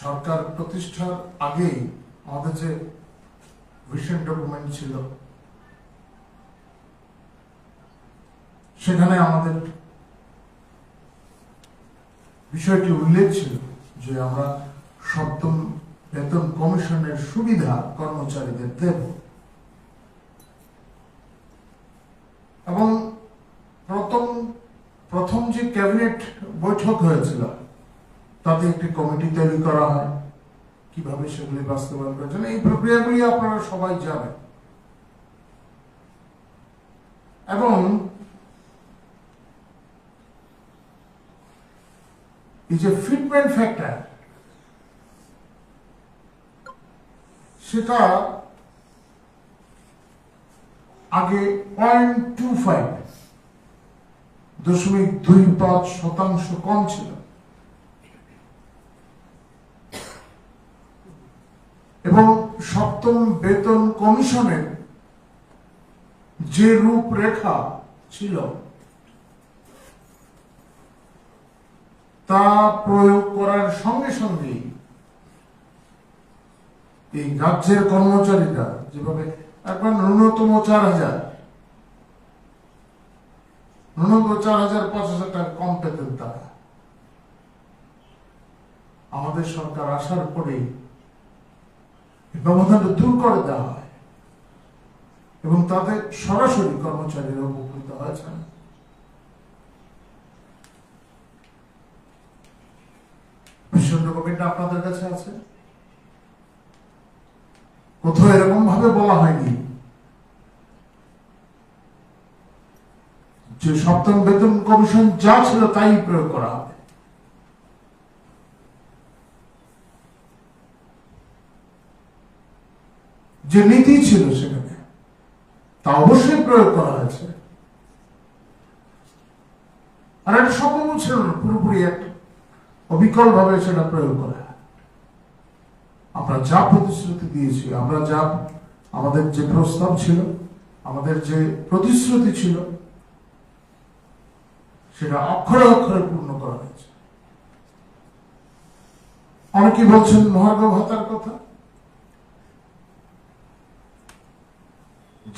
সরকার প্রতিষ্ঠার আগেই আমাদের যে ভিশন ডকুমেন্ট ছিল সেখানে আমাদের বিষয়টি উল্লেখ ছিল যে আমরা সপ্তম বেতন কমিশনের সুবিধা কর্মচারীদের দেব এবং প্রথম যে ক্যাবিনেট বৈঠক হয়েছিল তাতে একটি কমিটি তৈরি করা হয় কিভাবে সেগুলি বাস্তবায়ন করেছেন এই প্রক্রিয়াগুলি আপনারা সবাই জানেন এবং এই যে ফিটমেন্ট ফ্যাক্টর সেটা আগে 0.25% কম ছিল এবং সপ্তম বেতন কমিশনের যে রূপরেখা ছিল তা প্রয়োগ করার সঙ্গে সঙ্গে এই রাজ্যের কর্মচারীরা যেভাবে একবার ন্যূনতম 4,000 টাকা কম পেতেন তারা আমাদের সরকার আসার পরে ব্যবধানটা দূর করে দেওয়া হয় এবং তাদের সরাসরি কর্মচারীরা উপকৃত হয়েছেন ভিশন ডকুমেন্ট আপনাদের কাছে আছে কোথাও এরকম ভাবে বলা হয়নি যে সপ্তম বেতন কমিশন যা ছিল তাই প্রয়োগ করা হবে যে নীতি ছিল সেখানে তা অবশ্যই প্রয়োগ করা হয়েছে আর এটা সম্ভব ছিল না পুরোপুরি একটা অবিকল ভাবে সেটা প্রয়োগ করা আমরা যা প্রতিশ্রুতি দিয়েছি আমরা যা আমাদের যে প্রস্তাব ছিল আমাদের যে প্রতিশ্রুতি ছিল সেটা অক্ষরে অক্ষরে পূর্ণ করা হয়েছে অনেকে বলছেন মহার্ঘ ভাতার কথা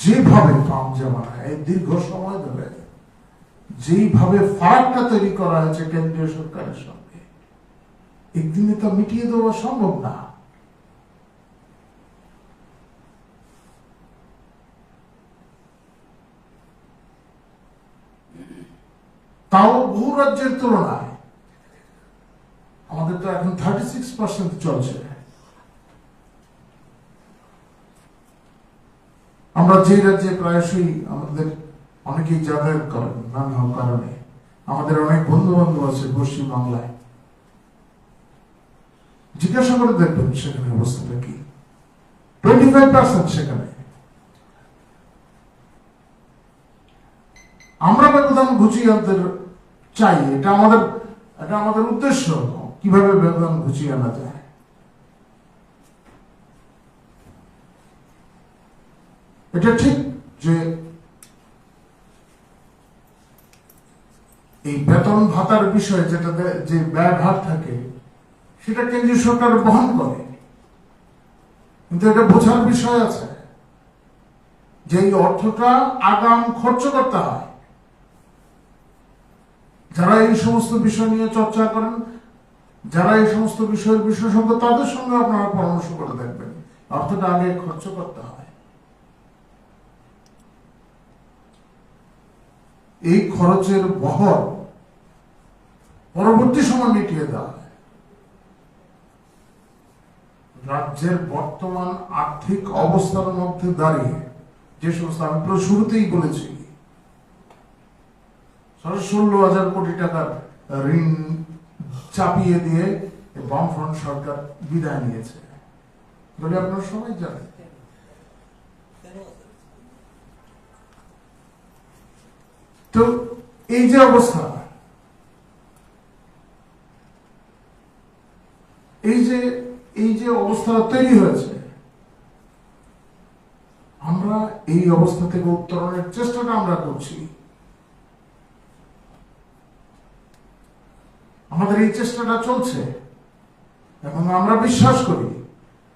যেভাবে এই দীর্ঘ সময় ধরে যেইভাবে ফারাকটা তৈরি করা হয়েছে কেন্দ্রীয় সরকারের সঙ্গে একদিনে তা মিটিয়ে দেওয়া সম্ভব না তাও বহু রাজ্যের তুলনায় আমাদের তো এখন 36% চলছে আমরা যে রাজ্যে প্রায়শই আমাদের অনেকেই যাতায়াত করেন নানা কারণে আমাদের অনেক বন্ধু বান্ধব আছে পশ্চিম বাংলায় জিজ্ঞাসা করে দেখবেন সেখানে অবস্থাটা কি 25% সেখানে আমরা ব্যবধান ঘুচিয়ে আনতে চাই এটা আমাদের উদ্দেশ্য কিভাবে ব্যবধান ঘুচিয়ে আনা যায় এটা ঠিক যে এই বেতন ভাতার বিষয়ে যেটা যে ব্যয়ভার থাকে সেটা কেন্দ্রীয় সরকার বহন করে কিন্তু এটা বোঝার বিষয় আছে যে এই অর্থটা আগাম খরচ করতে হয় যারা এই সমস্ত বিষয় নিয়ে চর্চা করেন যারা এই সমস্ত বিষয়ের বিশেষজ্ঞ তাদের সঙ্গে আপনারা পরামর্শ করে দেখবেন অর্থটা আগে খরচ করতে হয় এই খরচের বহর পরবর্তী সময় মিটিয়ে দেওয়া হয় রাজ্যের বর্তমান আর্থিক অবস্থার মধ্যে দাঁড়িয়ে যে সমস্ত আমি শুরুতেই বলেছি 16,000 কোটি টাকার ঋণ চাপিয়ে দিয়ে বামফ্রন্ট সরকার বিদায় নিয়েছে বলে আপনারা সবাই জানেন তো এই যে অবস্থা এই যে অবস্থা তৈরি হয়েছে আমরা এই অবস্থা থেকে উত্তরণের চেষ্টাটা আমরা করছি আমাদের এই চেষ্টাটা চলছে এবং আমরা বিশ্বাস করি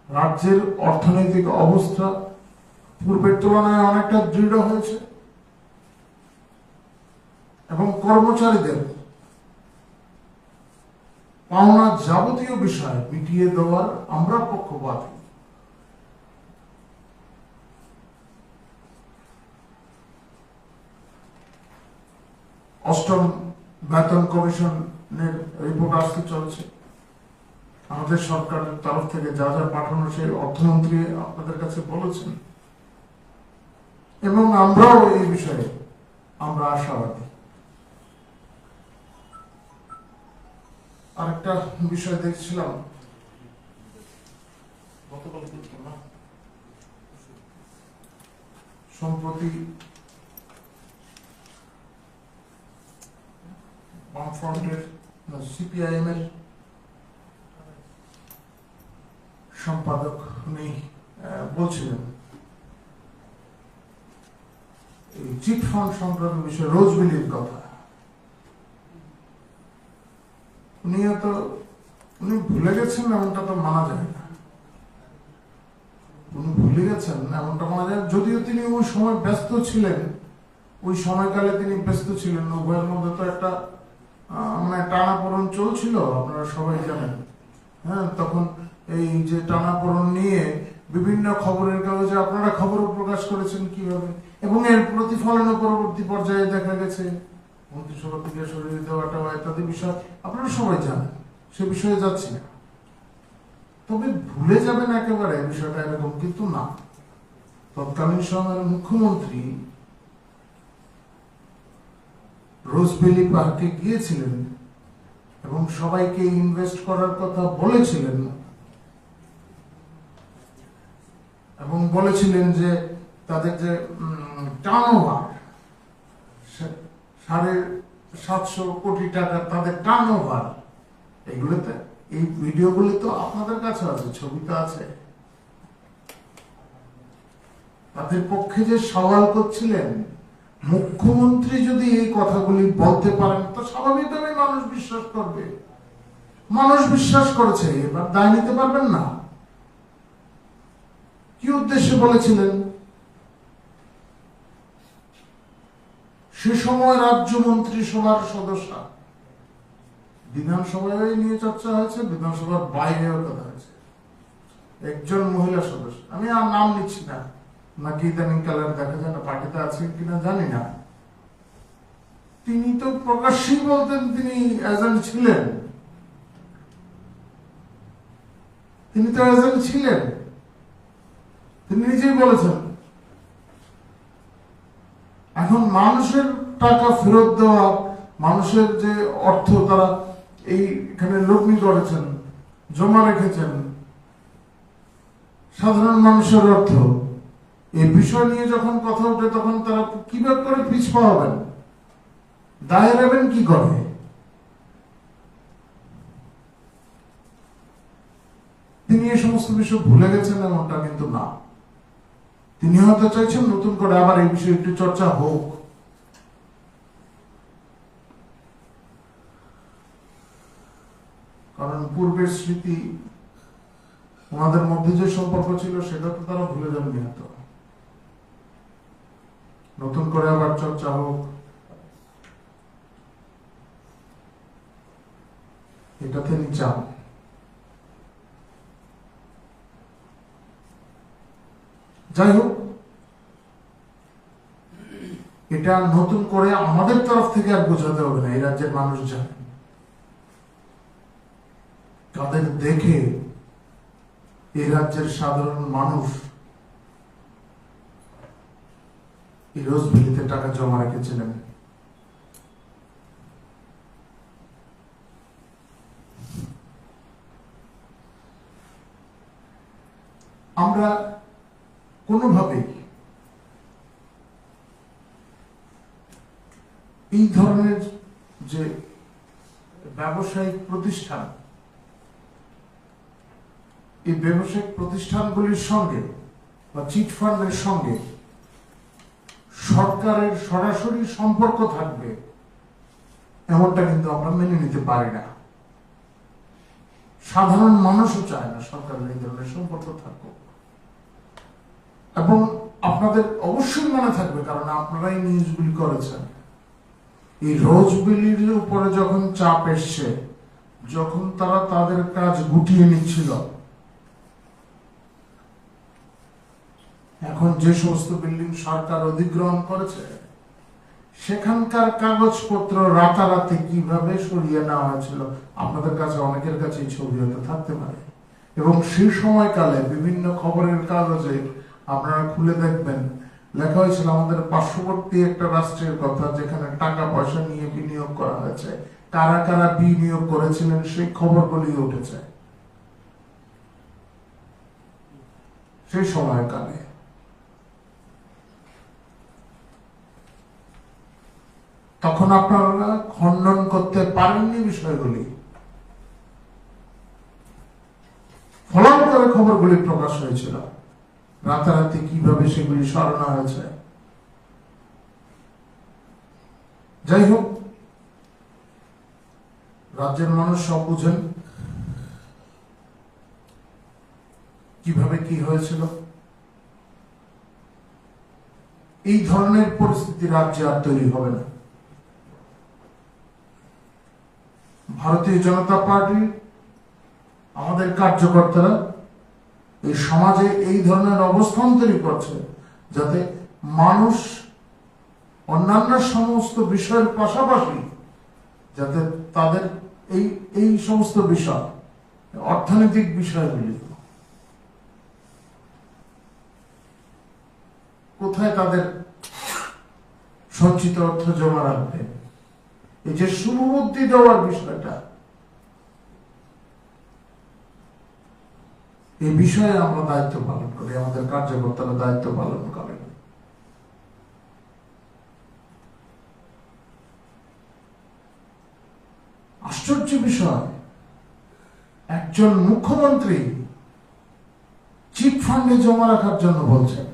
রাজ্যের অর্থনৈতিক অবস্থা পূর্বের তুলনায় অনেকটা দৃঢ় হয়েছে এবং কর্মচারীদের পাওনা যাবতীয় বিষয় মিটিয়ে দেওয়ার আমরা পক্ষপাতী। অষ্টম বেতন কমিশনের রিপোর্ট আসতে চলছে। আমাদের সরকারের তরফ থেকে যা যা পাঠানো সেই অর্থমন্ত্রী আপনাদের কাছে বলেছেন এবং আমরাও এই বিষয়ে আমরা আশাবাদী। আরেকটা বিষয় দেখছিলাম সম্প্রতি বামফ্রন্টের সিপিআইএম এর সম্পাদক উনি বলছিলেন এই চিট ফান্ড সংক্রান্ত বিষয়ে রোজভ্যালির কথা। উনি ভুলে গেছেন এমনটা তো মানা যায় না। উনি ভুলে গেছেন এমনটা মানা যায়, যদিও তিনি ওই সময় ব্যস্ত ছিলেন, ওই সময়কালে তিনি ব্যস্ত ছিলেন। উভয়ের মধ্যে তো একটা মানে টানাপোড়েন চলছিল, আপনারা সবাই জানেন। হ্যাঁ, তখন এই যে টানাপোড়েন নিয়ে বিভিন্ন খবরের কাগজে আপনারা খবর প্রকাশ করেছেন কিভাবে, এবং এর প্রতিফলন পরবর্তী পর্যায়ে দেখা গেছে মন্ত্রিসভা থেকে সরিয়ে দেওয়াটা ইত্যাদি বিষয় আপনারা সবাই জানেন, সে বিষয়ে যাচ্ছি না। তবে ভুলে যাবেন একেবারে বিষয়টা এরকম কিন্তু না। তৎকালীন সময়ের মুখ্যমন্ত্রী রোজভ্যালি পার্কে গিয়েছিলেন এবং সবাইকে ইনভেস্ট করার কথা বলেছিলেন এবং বলেছিলেন যে তাদের যে টার্নওভার 750 কোটি টাকা তাদের টার্নওভার, এগুলোতে এই ভিডিওগুলি তো আপনাদের কাছে আছে, ছবি তো আছে। তাদের পক্ষে যে সওয়াল করছিলেন, মুখ্যমন্ত্রী যদি এই কথাগুলি বলতে পারেন তো স্বাভাবিকভাবে মানুষ বিশ্বাস করবে। মানুষ বিশ্বাস করেছে, এবার দায় নিতে পারবেন না। কি উদ্দেশ্যে বলেছিলেন? সে সময় রাজ্য মন্ত্রিসভার সদস্য, বিধানসভায় নিয়ে চর্চা হয়েছে, বিধানসভার বাইরেও কথা হয়েছে, একজন মহিলা সদস্য, আমি আর নাম নিচ্ছি না, নাকি ইদানিং কালার দেখা যায় না, পার্টিতে আছেন কিনা জানি না, তিনি তো প্রকাশ্যেই বলতেন তিনি এজেন্ট ছিলেন। তিনি তো এজেন্ট ছিলেন, তিনি নিজেই বলেছেন। এখন মানুষের টাকা ফেরত দেওয়া, মানুষের যে অর্থ তারা এইখানে লগ্নি করেছেন, জমা রেখেছেন, সাধারণ মানুষের অর্থ, এই বিষয় নিয়ে যখন কথা ওঠে তখন তারা কিভাবে করে পিছপা হবেন, দায় নেবেন কি করে? তিনি এই সমস্ত বিষয় ভুলে গেছেন এমনটা কিন্তু না। তিনি হয়তো চাইছেন নতুন করে আবার এই বিষয়ে একটু চর্চা হোক। কারণ পূর্বের স্মৃতি, ওনাদের মধ্যে যে সম্পর্ক ছিল সেটা তো তারা ভুলে যাবেন হয়তো। নতুন করে আবার চর্চা হোক, এটা তিনি চান। যাই হোক, এটা নতুন করে আমাদের তরফ থেকে আর বোঝাতে হবে না। এই রাজ্যের মানুষ জানে, তাদের দেখে এই রাজ্যের সাধারণ মানুষ এই রোজভ্যালিতে টাকা জমা রেখেছিলেন। আমরা কোনোভাবেই এই ধরনের যে ব্যবসায়িক প্রতিষ্ঠান, এই ব্যবসায়িক প্রতিষ্ঠানগুলির সঙ্গে বা চিট ফান্ডের সঙ্গে সরকারের সরাসরি সম্পর্ক থাকবে এমনটা কিন্তু আমরা মেনে নিতে পারি না। সাধারণ মানুষও চায় না সরকারের এই ধরনের সম্পর্ক থাকুক। এবং আপনাদের অবশ্যই মনে থাকবে, কারণ আপনারাই নিউজগুলি করেছেন, এই রোজবিলির উপরে যখন চাপ এসছে, যখন তারা তাদের কাজ গুটিয়ে নিচ্ছিল, এখন যে সমস্ত বিল্ডিং সরকার অধিগ্রহণ করেছে সেখানকার কাগজপত্র রাতারাতি কিভাবে সরিয়ে নেওয়া হয়েছিল, আপনাদের কাছে অনেকের কাছে ছবি হতে থাকতে পারে। এবং সেই সময়কালে বিভিন্ন খবরের কাগজে আপনারা খুলে দেখবেন লেখা হয়েছিল আমাদের পার্শ্ববর্তী একটা রাষ্ট্রের কথা, যেখানে টাকা পয়সা নিয়ে বিনিয়োগ করা হয়েছে, কারা কারা বিনিয়োগ করেছিলেন সেই খবরগুলি উঠেছে সেই সময়কালে। তখন আপনারা খণ্ডন করতে পারেননি বিষয়গুলি, ফলাও করে খবরগুলি প্রকাশ হয়েছিল, রাতারাতি কিভাবে সেগুলি সরানো হয়েছে। যাই হোক, রাজ্যের মানুষ সব বুঝেন কিভাবে কি হয়েছিল। এই ধরনের পরিস্থিতি রাজ্যে আর তৈরি হবে না। ভারতীয় জনতা পার্টি, আমাদের কার্যকর্তারা এই সমাজে এই ধরনের অবস্থান তৈরি করছে যাতে মানুষ অন্যান্য সমস্ত বিষয়ের পাশাপাশি যাতে তাদের এই এই সমস্ত বিষয়, অর্থনৈতিক বিষয়গুলি কোথায় তাদের সঞ্চিত অর্থ জমা রাখবে, এই যে শুভবুদ্ধি দেওয়ার বিষয়টা, এই বিষয়ে আমরা দায়িত্ব পালন করি, আমাদের কার্যকর্তারা দায়িত্ব পালন করেন। আশ্চর্য বিষয়, একজন মুখ্যমন্ত্রী চিট ফান্ডে জমা রাখার জন্য বলছেন,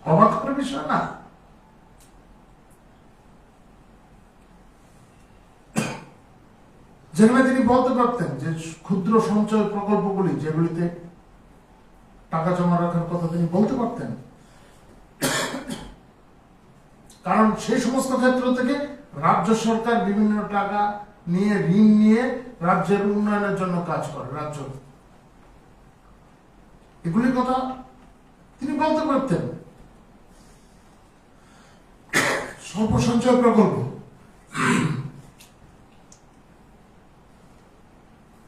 অবাক করার বিষয় না? যেখানে তিনি বলতে পারতেন যে ক্ষুদ্র সঞ্চয় প্রকল্পগুলি যেগুলিতে টাকা জমা রাখার কথা তিনি বলতে পারতেন, কারণ সেই সমস্ত ক্ষেত্র থেকে রাজ্য সরকার বিভিন্ন টাকা নিয়ে, ঋণ নিয়ে রাজ্যের উন্নয়নের জন্য কাজ করে। রাজ্য এগুলির কথা তিনি বলতে পারতেন। স্বল্প সঞ্চয় প্রকল্প,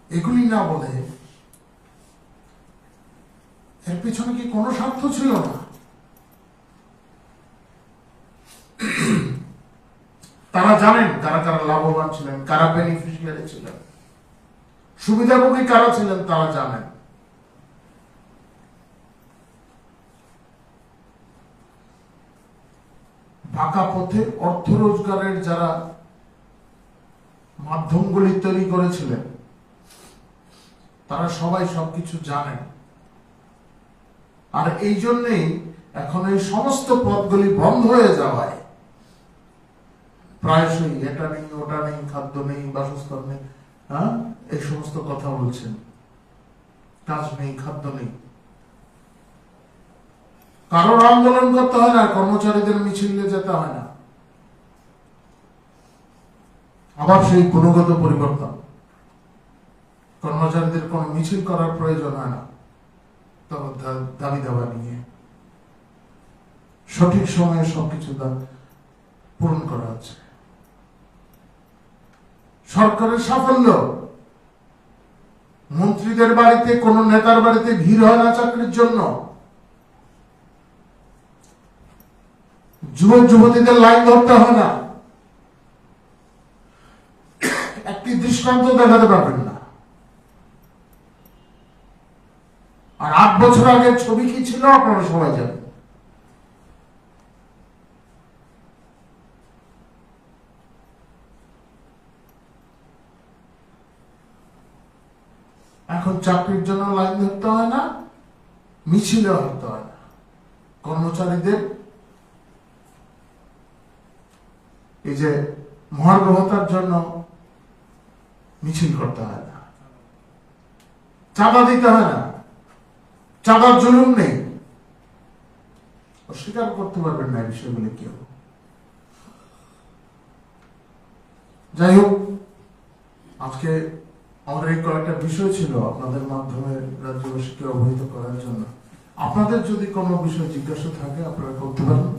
এগুলি না বলে এর পিছনে কি কোনো স্বার্থ ছিল না? তারা জানেন কারা কারা লাভবান ছিলেন, কারা বেনিফিশিয়ারি ছিলেন, সুবিধাভোগী কারা ছিলেন, তারা জানেন। বাঁকা পথে অর্থ রোজগারের যারা মাধ্যমগুলি তৈরি করেছিলেন তারা সবাই সবকিছু জানেন। আর এই জন্যই এখন এই সমস্ত পথগুলি বন্ধ হয়ে যাওয়ায় প্রায়শই এটা নেই, ওটা নেই, খাদ্য নেই, বাসস্থান নেই, হ্যাঁ, এই সমস্ত কথা বলছেন। কাজ নেই, খাদ্য নেই। কারোর আন্দোলন করতে হয় না, কর্মচারীদের মিছিলে যেতে হয় না। আবার সেই গুণগত পরিবর্তন, কর্মচারীদের কোন মিছিল করার প্রয়োজন হয় না দাবি দাবা নিয়ে। সঠিক সময়ে সবকিছু পূরণ করা হচ্ছে। সরকারের সাফল্য, মন্ত্রীদের বাড়িতে, কোন নেতার বাড়িতে ভিড় হয় না চাকরির জন্য, যুবক যুবতীদের লাইন ধরতে হয় না। একটি দৃষ্টান্ত দেখাতে পারবেন না। আর 8 বছর আগের ছবি কি ছিল আপনারা সবাই জানেন। এখন চাকরির জন্য লাইন ধরতে হয় না, মিছিলে হতে হয় না, কর্মচারীদের এই যে মহার্ঘ ভাতার জন্য মিছিল করতে হয় না, চাঁদা দিতে হয় না, চাঁদার জুলুম নেই। অস্বীকার করতে পারবেন না এই বিষয়গুলি কেউ। যাই হোক, আজকে আমাদের এই কয়েকটা বিষয় ছিল আপনাদের মাধ্যমে রাজ্যবাসীকে অবহিত করার জন্য। আপনাদের যদি কোনো বিষয় জিজ্ঞাসা থাকে আপনারা করতে পারেন।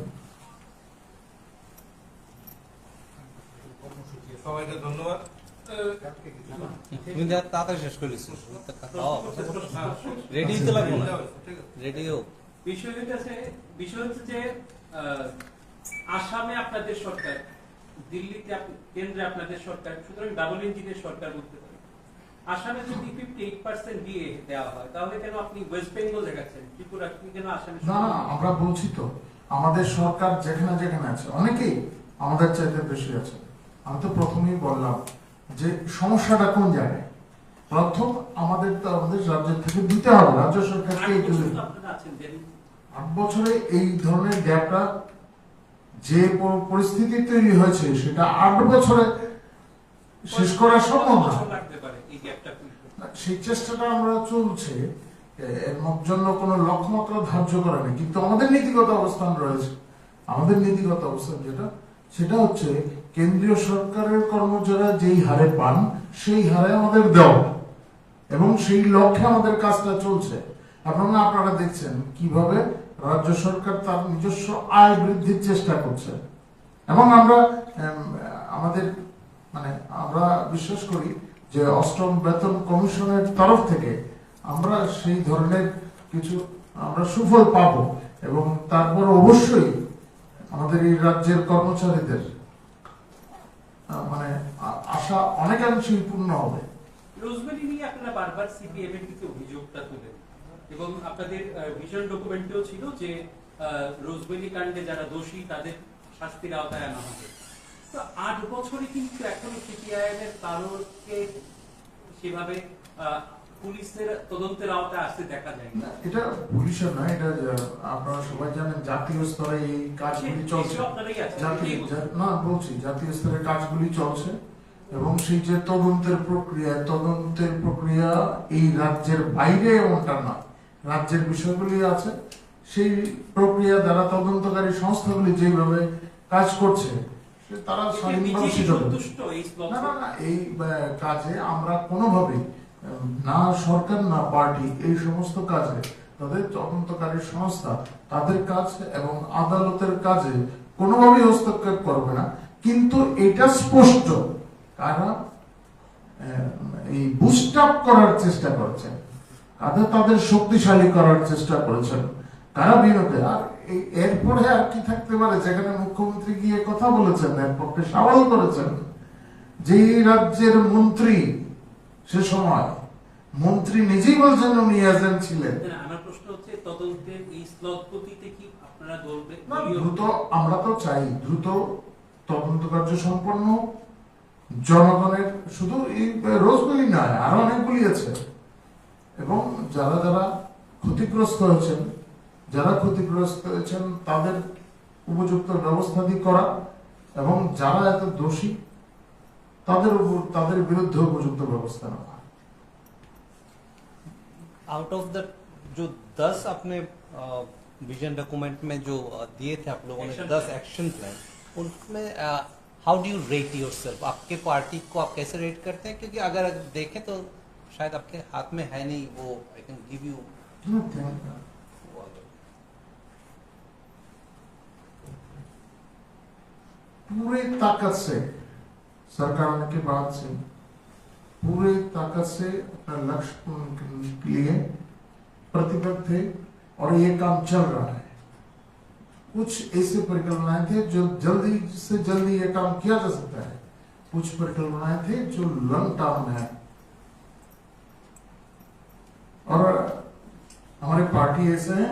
সবাইকে ধন্যবাদ। তুমি তাড়াতাড়ি শেষ করে দিচ্ছ, রেডি তো লাগবে না, রেডিও বিষয় হচ্ছে যে আসামে আপনাদের সরকার, দিল্লিতে কেন্দ্রে আপনাদের সরকার, সুতরাং ডাবল ইঞ্জিনের সরকার বলতে পারে। আসামে যদি 58% দিয়ে দেওয়া হয় তাহলে কেন আপনি ওয়েস্ট বেঙ্গল দেখাচ্ছেন, ত্রিপুরা কেন আসামে? না, আমরা বলছি তো আমাদের সরকার যেখানে যেখানে আছে অনেকেই আমাদের চাইতে বেশি আছে। আমি তো প্রথমেই বললাম যে সমস্যাটা কোন জায়গায়। প্রথম আমাদের রাজ্য থেকে দিতে হবে, রাজ্য সরকারকে। 8 বছরে এই ধরনের গ্যাপটা যে পরিস্থিতি তৈরি হয়েছে সেটা 8 বছরে শেষ করা সম্ভব না। সেই চেষ্টাটা আমরা চলছে, এর জন্য কোনো লক্ষ্যমাত্রা ধার্য করা নেই, কিন্তু আমাদের নীতিগত অবস্থান রয়েছে। আমাদের নীতিগত অবস্থান সেটা হচ্ছে কেন্দ্রীয় সরকারের কর্মচারীরা যেই হারে পান সেই হারে আমাদের দেওয়া, এবং সেই লক্ষ্যে আমাদের কাজটা চলছে। আপনারা দেখছেন কিভাবে রাজ্য সরকার তার নিজস্ব আয় বৃদ্ধির চেষ্টা করছে, এবং আমরা বিশ্বাস করি যে 8ম বেতন কমিশনের তরফ থেকে আমরা সেই ধরনের কিছু আমরা সুফল পাব, এবং তারপর অবশ্যই আমাদের এই রাজ্যের কর্মচারীদের আশা অনেকাংশেই পূর্ণ হবে। রোজমেরি নিয়ে আপনারা বারবার সিপিএম এর দিকে অভিযোগটা তুলেন, এবং আপনাদের ভিশন ডকুমেন্টেও ছিল যে রোজমেরি কাণ্ডে যারা দোষী তাদের শাস্তির আওতায় আনা হবে। তো 8 বছরে কিন্তু এখনো সিপিআইএম এর কারোকে সেভাবে পুলিশের তদন্তের আওতায় আসতে দেখা যায় না। এটা পুলিশের নয়, এটা আপনারা সবাই জানেন জাতীয় স্তরে এই কাজগুলি চলছে। জাতীয় স্তরে কাজগুলি চলছে, এবং সেই যে তদন্তের প্রক্রিয়া এই রাজ্যের বাইরে এমনটা না, রাজ্যের বিষয়গুলি আছে। সেই প্রক্রিয়া দ্বারা তদন্তকারী সংস্থাগুলি যেভাবে কাজ করছে তারা এই কাজে আমরা কোনোভাবেই না সরকার না পার্টি এই সমস্ত কাজে তাদের তদন্তকারী সংস্থা তাদের কাজ এবং আদালতের কাজে কোনোভাবেই হস্তক্ষেপ করবে না। কিন্তু এটা স্পষ্ট কারা এই বুস্ট আপ করার চেষ্টা করেছেন, তাদের শক্তিশালী করার চেষ্টা করেছেন, কারা বিনোদে। আর এরপরে আর কি থাকতে পারে, যেখানে মুখ্যমন্ত্রী গিয়ে কথা বলেছেন, এর পক্ষে সওয়াল করেছেন, যে রাজ্যের মন্ত্রী সে সময় মন্ত্রী নিজেই বলছেন উনি এজেন্ট ছিলেন। আমার প্রশ্ন হচ্ছে তদন্তের এই স্থগিতে কি আপনারা দ্রুত, আমরা তো চাই দ্রুত তদন্ত কার্য সম্পন্ন, জনগণের শুধু এই রোজগুলি নয় আরো অনেকগুলি আছে, এবং যারা যারা ক্ষতিগ্রস্ত হয়েছেন তাদের উপযুক্ত ব্যবস্থা দিয়ে করা, এবং যারা এত দোষী তাদের বিরুদ্ধে উপযুক্ত ব্যবস্থা নেওয়া। आउट ऑफ द जो 10 अपने विजन डॉक्यूमेंट में जो दिए थे आप लोगों ने 10 एक्शन प्लान, उसमें how do you rate yourself? आपके पार्टी को आप कैसे रेट करते हैं? क्योंकि अगर देखें तो शायद आपके हाथ में है नहीं वो, आई कैन गिव यू पूरे ताकत से सरकार आने के बाद से पूरे ताकत से अपना लक्ष्य पूर्ण करने के लिए प्रतिबद्ध थे, और ये काम चल रहा है। कुछ ऐसे परिकल्पनाएं थे जो जल्दी से जल्दी ये काम किया जा सकता है, कुछ परिकल्पनाएं थे जो लॉन्ग टर्म है। और हमारी पार्टी ऐसे है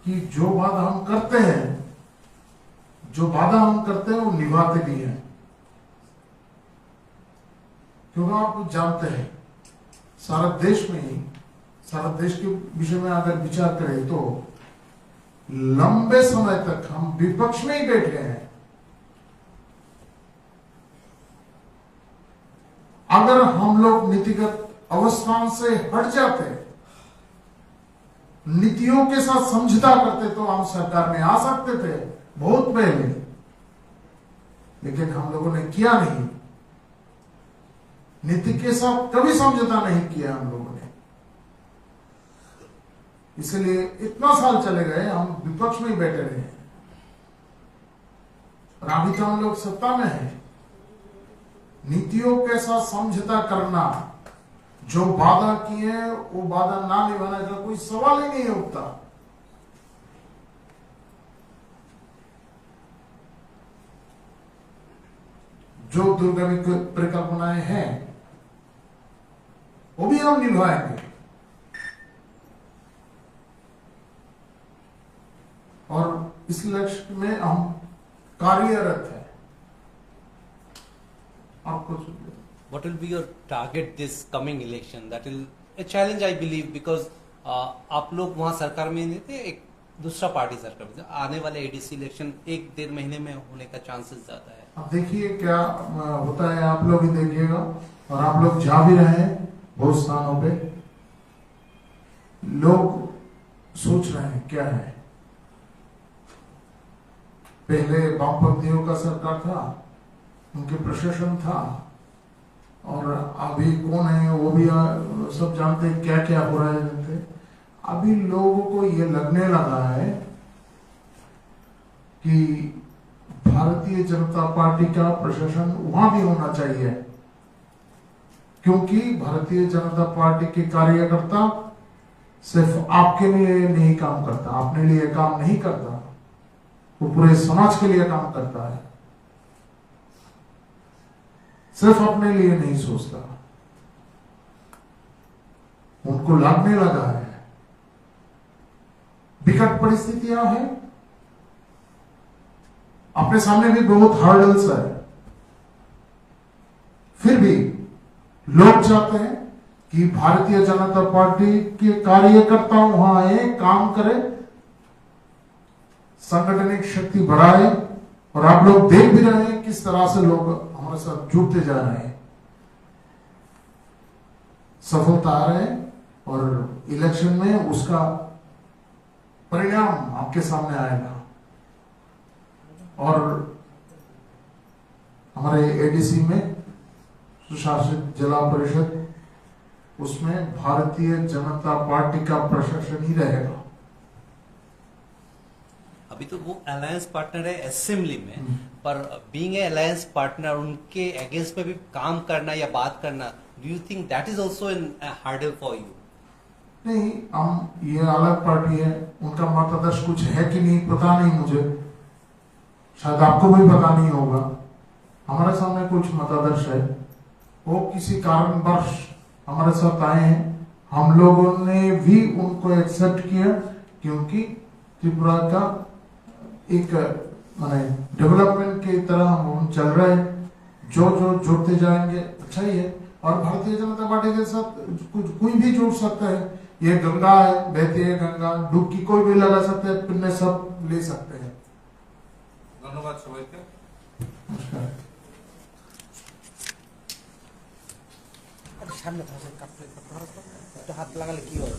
कि जो वादा हम करते हैं वो निभाते भी हैं। क्योंकि आप जानते हैं सारा देश के विषय में अगर विचार करें तो लंबे समय तक हम विपक्ष में ही बैठे हैं। अगर हम लोग नीतिगत अवस्थान से हट जाते, नीतियों के साथ समझौता करते तो हम सरकार में आ सकते थे बहुत पहले, लेकिन हम लोगों ने किया नहीं। नीति के साथ कभी समझौता नहीं किया हम लोगों ने, इसलिए इतना साल चले गए हम विपक्ष में ही बैठे रहे, और अभी तो हम लोग सत्ता में हैं। नीतियों के साथ समझौता करना, जो वादा किए वो वादा ना निभाने का कोई सवाल ही नहीं उठता। जो दूरगामी परिकल्पनाएं हैं वो भी हम निभाएंगे, और इस लक्ष्य में हम कार्यरत हैं। आपको What will be your target this coming election? That will a challenge, I believe, because आप लोग वहाँ सरकार में नहीं थे, एक दूसरा पार्टी सरकार में। आने वाले एडीसी इलेक्शन 1-1.5 महीने में होने का चांसेस ज्यादा है। अब देखिए क्या होता है, आप लोग ही देखिएगा, और आप लोग जा भी रहे हैं बहुत स्थानों पे। लोग सोच रहे हैं क्या है, पहले वामपंथियों का सरकार था, उनके प्रशासन था, और अभी कौन है वो भी सब जानते हैं क्या क्या हो रहा है जानते। अभी लोगों को ये लगने लगा है कि भारतीय जनता पार्टी का प्रशासन वहां भी होना चाहिए, क्योंकि भारतीय जनता पार्टी के कार्यकर्ता सिर्फ आपके लिए नहीं काम करता, अपने लिए काम नहीं करता, वो पूरे समाज के लिए काम करता है, सिर्फ अपने लिए नहीं सोचता। उनको लगने लगा है विकट परिस्थितियां हैं, अपने सामने भी बहुत हर्डल्स है, फिर भी लोग चाहते हैं कि भारतीय जनता पार्टी के कार्यकर्ता वहां आए, काम करें, सांगठनिक शक्ति बढ़ाए, और आप लोग देख भी रहे हैं किस तरह से लोग हमारे साथ जुड़ते जा रहे हैं, सफलता आ रहे हैं, और इलेक्शन में उसका परिणाम आपके सामने आएगा। और हमारे एडीसी में सुशासित जिला परिषद, उसमें भारतीय जनता पार्टी का प्रशासन ही रहेगा। अभी तो वो अलायंस पार्टनर है असेंबली में, पर बीइंग ए अलायंस पार्टनर उनके अगेंस्ट में भी काम करना या बात करना, do you think that is also an hurdle for you? नहीं, हम ये अलग पार्टी है, उनका मतादर्श कुछ है कि नहीं पता नहीं मुझे, शायद आपको भी पता नहीं होगा। हमारे सामने कुछ मतादर्श है, वो किसी कारणवश हमारे साथ आए हैं, हम लोगों ने भी उनको एक्सेप्ट किया, क्योंकि त्रिपुरा का एक माने डेवलपमेंट की तरह हम चल रहे हैं, जो जो जुड़ते जाएंगे अच्छा ही है। और भारतीय जनता पार्टी के साथ कुछ कोई भी जुड़ सकता है, ये गंगा है, बहती है गंगा, डुबकी कोई भी लगा सकते हैं, पिन्ने सब ले सकते हैं। धन्यवाद सबाइके। नमस्कार। সামনে থাকে কাপড় হাত লাগালে কি হয়?